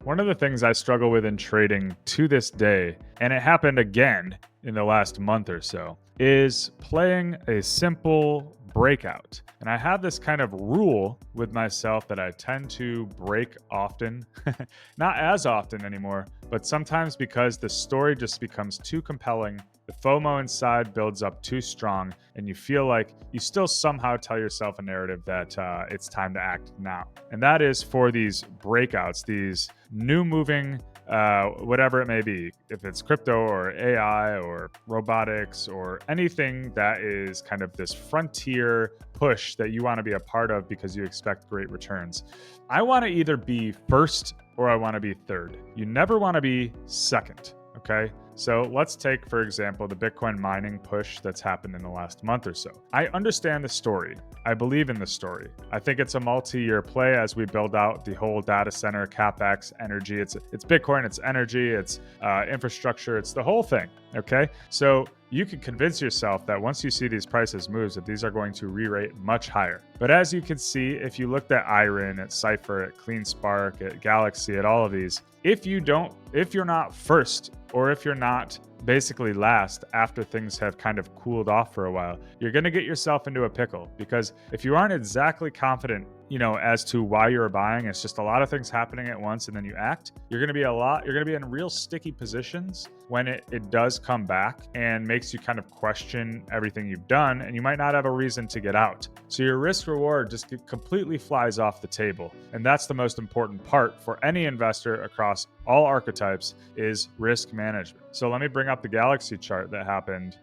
One of the things I struggle with in trading to this day, and it happened again in the last month or so, is playing a simple breakout. And I have this kind of rule with myself that I tend to break often, not as often anymore, but sometimes because the story just becomes too compelling. The FOMO inside builds up too strong, and you feel like you still somehow tell yourself a narrative that it's time to act now. And that is for these breakouts, these new moving, whatever it may be, if it's crypto or AI or robotics or anything that is kind of this frontier push that you want to be a part of because you expect great returns. I want to either be first or I want to be third. You never want to be second. Okay. So let's take, for example, the Bitcoin mining push that's happened in the last month or so. I understand the story. I believe in the story. I think it's a multi-year play as we build out the whole data center, CapEx, energy. It's Bitcoin, it's energy, it's infrastructure, it's the whole thing. Okay. So you can convince yourself that once you see these prices moves, that these are going to re-rate much higher. But as you can see, if you looked at Iron, at Cypher, at CleanSpark, at Galaxy, at all of these, if you're not first, or if you're not basically last after things have kind of cooled off for a while, you're going to get yourself into a pickle. Because if you aren't exactly confident, as to why you're buying, it's just a lot of things happening at once and then you act, you're going to be in real sticky positions when it does come back and makes you kind of question everything you've done, and you might not have a reason to get out. So your risk reward just completely flies off the table. And that's the most important part for any investor across all archetypes, is risk management. So let me bring up the Galaxy chart that happened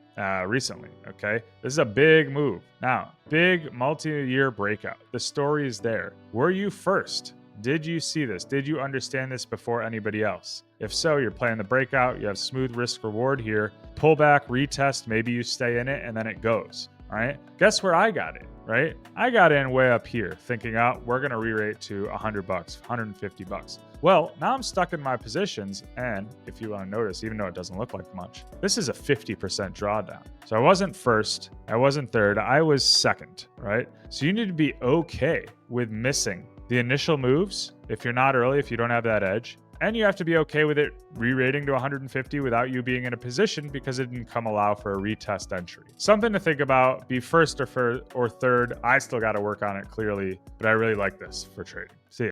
recently. Okay. This is a big move. Now, big multi-year breakout. The story is there. Were you first? Did you see this? Did you understand this before anybody else? If so, you're playing the breakout. You have smooth risk reward here. Pull back, retest. Maybe you stay in it and then it goes. All right. Guess where I got it, right? I got in way up here thinking, we're going to re-rate to $100, $150. Well, now I'm stuck in my positions. And if you want to notice, even though it doesn't look like much, this is a 50% drawdown. So I wasn't first. I wasn't third. I was second, right? So you need to be okay with missing the initial moves. If you're not early, if you don't have that edge, and you have to be okay with it re-rating to 150 without you being in a position because it didn't allow for a retest entry. Something to think about. Be first or third. I still got to work on it clearly, but I really like this for trading. See ya.